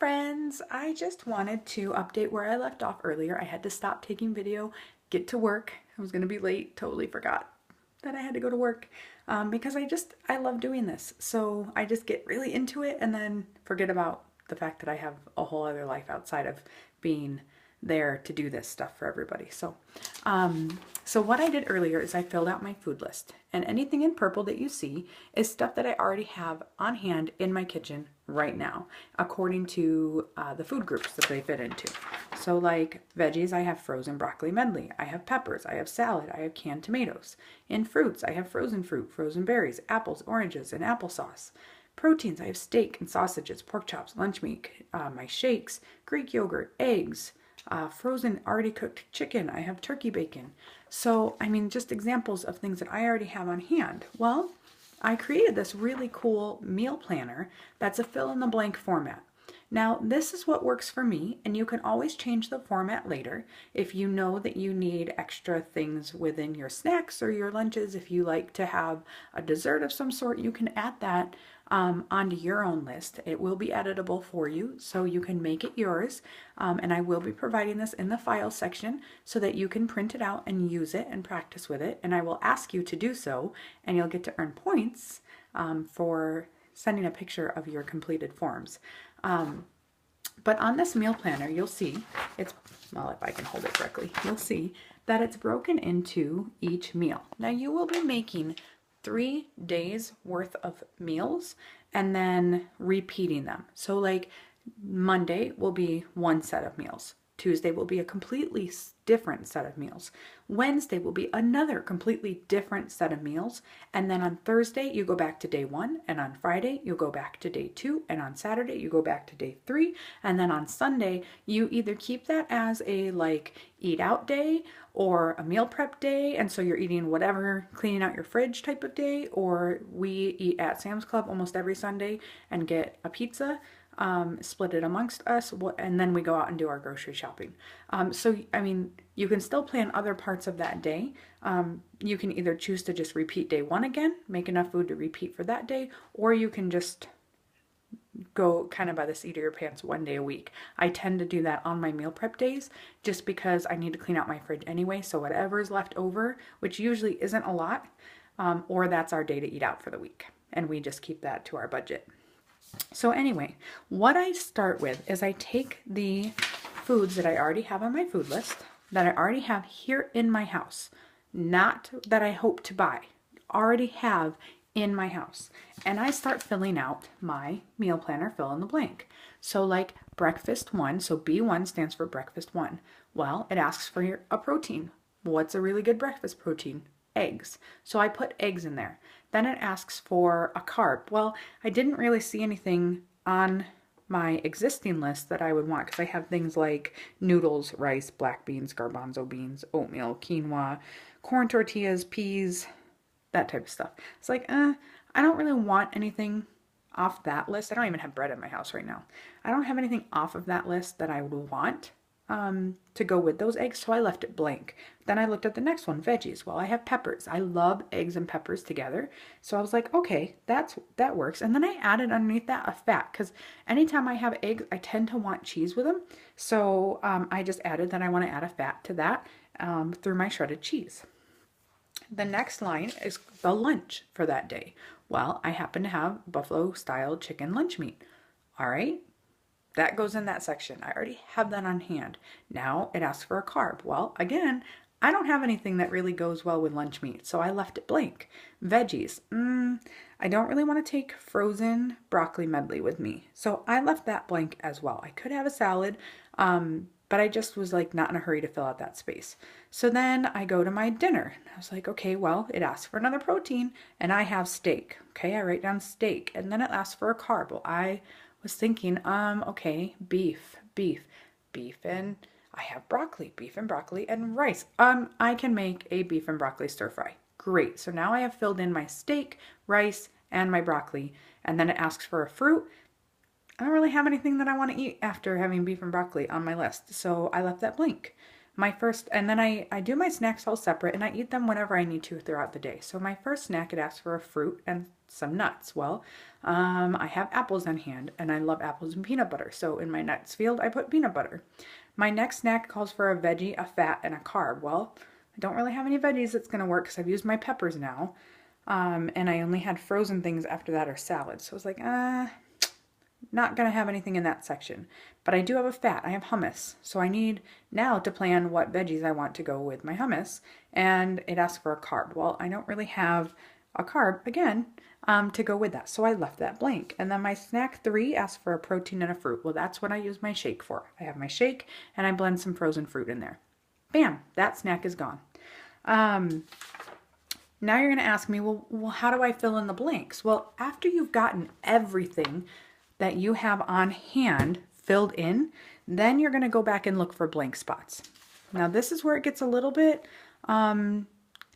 friends, I just wanted to update where I left off earlier. I had to stop taking video, get to work. I was gonna be late, totally forgot that I had to go to work because I love doing this. So I just get really into it and then forget about the fact that I have a whole other life outside of being there to do this stuff for everybody. So what I did earlier is I filled out my food list, and anything in purple that you see is stuff that I already have on hand in my kitchen right now, according to the food groups that they fit into. So like veggies, I have frozen broccoli medley, I have peppers, I have salad, I have canned tomatoes. In fruits, I have frozen fruit, frozen berries, apples, oranges, and applesauce. Proteins, I have steak and sausages, pork chops, lunch meat, my shakes, Greek yogurt, eggs, frozen already cooked chicken, I have turkey bacon. So, I mean, just examples of things that I already have on hand. Well, I created this really cool meal planner that's a fill-in-the-blank format. Now, this is what works for me, and you can always change the format later if you know that you need extra things within your snacks or your lunches. If you like to have a dessert of some sort, you can add that onto your own list. It will be editable for you, so you can make it yours. And I will be providing this in the file section so that you can print it out and use it and practice with it. And I will ask you to do so, and you'll get to earn points for sending a picture of your completed forms. But on this meal planner, you'll see it's, well, if I can hold it correctly, you'll see that it's broken into each meal. Now you will be making 3 days worth of meals and then repeating them. So like Monday will be one set of meals. Tuesday will be a completely different set of meals. Wednesday will be another completely different set of meals. And then on Thursday, you go back to day 1. And on Friday, you go back to day 2. And on Saturday, you go back to day 3. And then on Sunday, you either keep that as a like eat out day or a meal prep day. And so you're eating whatever, cleaning out your fridge type of day. Or we eat at Sam's Club almost every Sunday and get a pizza. Split it amongst us, and then we go out and do our grocery shopping. So, I mean, you can still plan other parts of that day. You can either choose to just repeat day 1 again, make enough food to repeat for that day, or you can just go kind of by the seat of your pants 1 day a week. I tend to do that on my meal prep days just because I need to clean out my fridge anyway, so whatever is left over, which usually isn't a lot, or that's our day to eat out for the week, and we just keep that to our budget. So anyway, what I start with is I take the foods that I already have on my food list, that I already have here in my house, not that I hope to buy, already have in my house. And I start filling out my meal planner, fill in the blank. So like breakfast 1, so B1 stands for breakfast 1. Well, it asks for a protein. What's a really good breakfast protein? Eggs. So I put eggs in there. Then it asks for a carb. Well, I didn't really see anything on my existing list that I would want because I have things like noodles, rice, black beans, garbanzo beans, oatmeal, quinoa, corn tortillas, peas, that type of stuff. It's like, I don't really want anything off that list. I don't even have bread in my house right now. I don't have anything off of that list that I would want to go with those eggs, so I left it blank. Then I looked at the next one, veggies. Well, I have peppers. I love eggs and peppers together, so I was like, okay, that works. And then I added underneath that a fat, because anytime I have eggs, I tend to want cheese with them. So I just added that I want to add a fat to that through my shredded cheese. The next line is the lunch for that day. Well, I happen to have buffalo-style chicken lunch meat. All right. That goes in that section. I already have that on hand. Now it asks for a carb. Well, again, I don't have anything that really goes well with lunch meat, so I left it blank. Veggies. I don't really want to take frozen broccoli medley with me, so I left that blank as well. I could have a salad, but I just was like not in a hurry to fill out that space. So then I go to my dinner. I was like, okay, well, it asks for another protein, and I have steak. Okay, I write down steak, and then it asks for a carb. Well, I was thinking, okay, beef, and I have broccoli, beef and broccoli and rice. I can make a beef and broccoli stir fry. Great. So now I have filled in my steak, rice, and my broccoli, and then it asks for a fruit. I don't really have anything that I want to eat after having beef and broccoli on my list, so I left that blank. And then I do my snacks all separate and I eat them whenever I need to throughout the day. So my first snack, it asks for a fruit and some nuts. Well, I have apples on hand and I love apples and peanut butter. So in my nuts field, I put peanut butter. My next snack calls for a veggie, a fat, and a carb. Well, I don't really have any veggies that's going to work because I've used my peppers now. And I only had frozen things after that or salad. So I was like, not going to have anything in that section. But I do have a fat. I have hummus. So I need now to plan what veggies I want to go with my hummus. And it asks for a carb. Well, I don't really have a carb, again, to go with that. So I left that blank. And then my snack 3 asks for a protein and a fruit. Well, that's what I use my shake for. I have my shake and I blend some frozen fruit in there. Bam, that snack is gone. Now you're going to ask me, well, how do I fill in the blanks? Well, after you've gotten everything that you have on hand filled in, then you're going to go back and look for blank spots. Now this is where it gets a little bit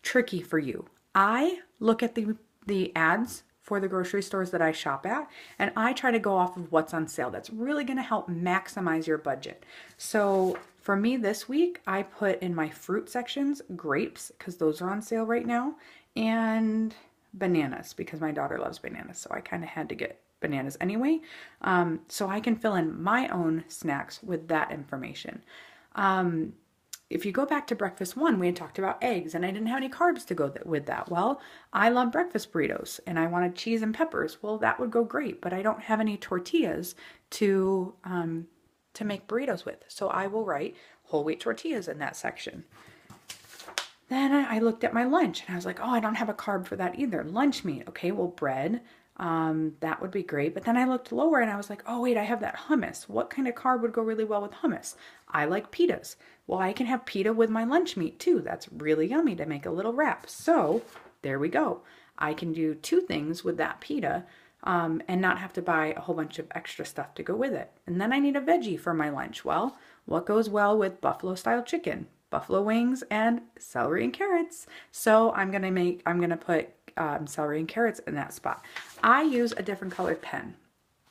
tricky for you. I look at the ads for the grocery stores that I shop at, and I try to go off of what's on sale. That's really going to help maximize your budget. So for me this week, I put in my fruit sections grapes, because those are on sale right now, and bananas, because my daughter loves bananas, so I kind of had to get bananas anyway. So I can fill in my own snacks with that information. If you go back to breakfast 1, we had talked about eggs and I didn't have any carbs to go with that. Well, I love breakfast burritos and I wanted cheese and peppers. Well, that would go great, but I don't have any tortillas to make burritos with. So I will write whole wheat tortillas in that section. Then I looked at my lunch and I was like, oh, I don't have a carb for that either. Lunch meat. Okay, well, bread. That would be great. But then I looked lower and I was like, oh wait, I have that hummus. What kind of carb would go really well with hummus? I like pitas. Well, I can have pita with my lunch meat too. That's really yummy to make a little wrap. So there we go. I can do 2 things with that pita and not have to buy a whole bunch of extra stuff to go with it. And then I need a veggie for my lunch. Well, what goes well with buffalo style chicken? Buffalo wings and celery and carrots. So I'm gonna put celery and carrots in that spot. I use a different colored pen,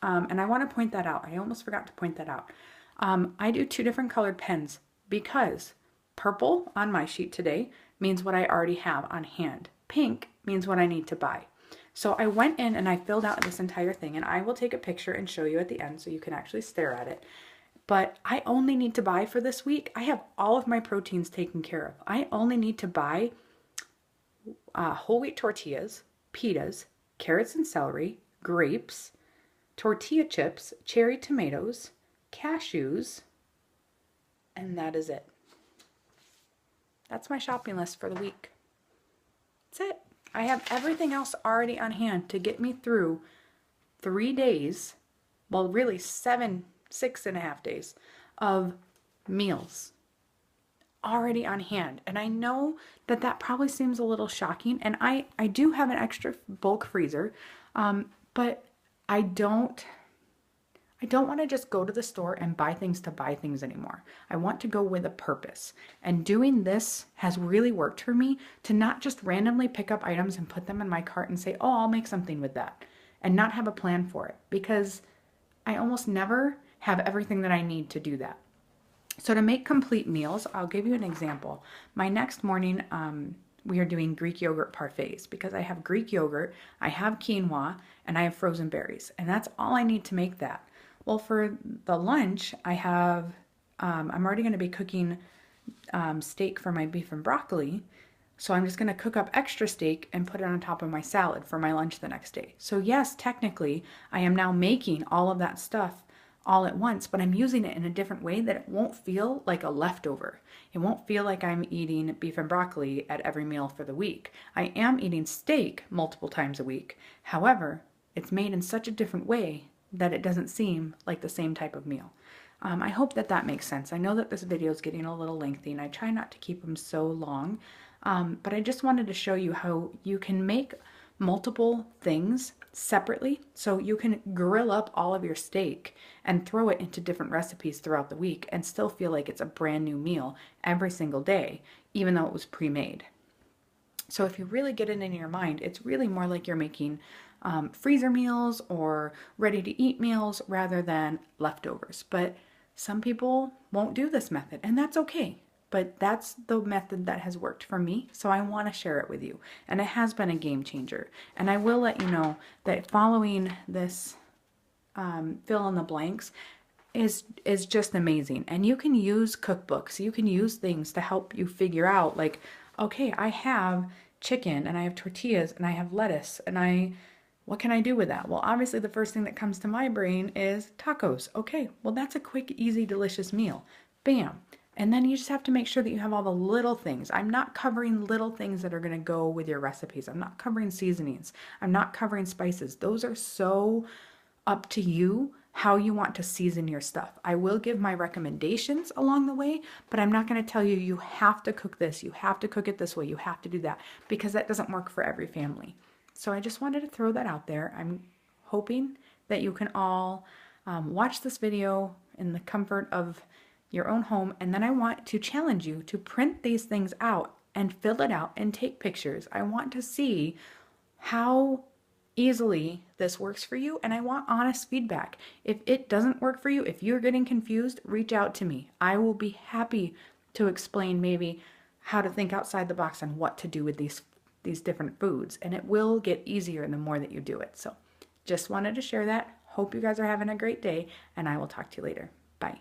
and I want to point that out. I almost forgot to point that out. I do 2 different colored pens because purple on my sheet today means what I already have on hand. Pink means what I need to buy. So I went in and I filled out this entire thing, and I will take a picture and show you at the end so you can actually stare at it. But I only need to buy for this week, I have all of my proteins taken care of. I only need to buy whole wheat tortillas, pitas, carrots and celery, grapes, tortilla chips, cherry tomatoes, cashews, and that is it. That's my shopping list for the week. That's it. I have everything else already on hand to get me through 3 days, well, really 6.5 days of meals already on hand. And I know that that probably seems a little shocking, and I do have an extra bulk freezer, but I don't want to just go to the store and buy things to buy things anymore. I want to go with a purpose. And doing this has really worked for me, to not just randomly pick up items and put them in my cart and say, oh, I'll make something with that, and not have a plan for it, because I almost never have everything that I need to do that. So to make complete meals, I'll give you an example. My next morning, we are doing Greek yogurt parfaits because I have Greek yogurt, I have quinoa, and I have frozen berries. And that's all I need to make that. Well, for the lunch, I have, I'm already going to be cooking steak for my beef and broccoli. So I'm just going to cook up extra steak and put it on top of my salad for my lunch the next day. So yes, technically, I am now making all of that stuff all at once, but I'm using it in a different way that it won't feel like a leftover. It won't feel like I'm eating beef and broccoli at every meal for the week. I am eating steak multiple times a week. However, it's made in such a different way that it doesn't seem like the same type of meal. I hope that that makes sense. I know that this video is getting a little lengthy and I try not to keep them so long, but I just wanted to show you how you can make multiple things separately. So you can grill up all of your steak and throw it into different recipes throughout the week and still feel like it's a brand new meal every single day, even though it was pre-made. So if you really get it in your mind, it's really more like you're making freezer meals or ready-to-eat meals rather than leftovers. But some people won't do this method, and that's okay. but that's the method that has worked for me, so I want to share it with you. And it has been a game changer. And I will let you know that following this fill in the blanks is just amazing. And you can use cookbooks, you can use things to help you figure out, like, okay, I have chicken and I have tortillas and I have lettuce and what can I do with that? Well, obviously the first thing that comes to my brain is tacos. Okay, well that's a quick, easy, delicious meal. Bam. And then you just have to make sure that you have all the little things. I'm not covering little things that are going to go with your recipes. I'm not covering seasonings. I'm not covering spices. Those are so up to you how you want to season your stuff. I will give my recommendations along the way, but I'm not going to tell you you have to cook this, you have to cook it this way, you have to do that, because that doesn't work for every family. So I just wanted to throw that out there. I'm hoping that you can all watch this video in the comfort of your own home, and then I want to challenge you to print these things out and fill it out and take pictures. I want to see how easily this works for you, and I want honest feedback. If it doesn't work for you, if you're getting confused, reach out to me. I will be happy to explain maybe how to think outside the box on what to do with these different foods, and it will get easier the more that you do it. So just wanted to share that. Hope you guys are having a great day, and I will talk to you later. Bye.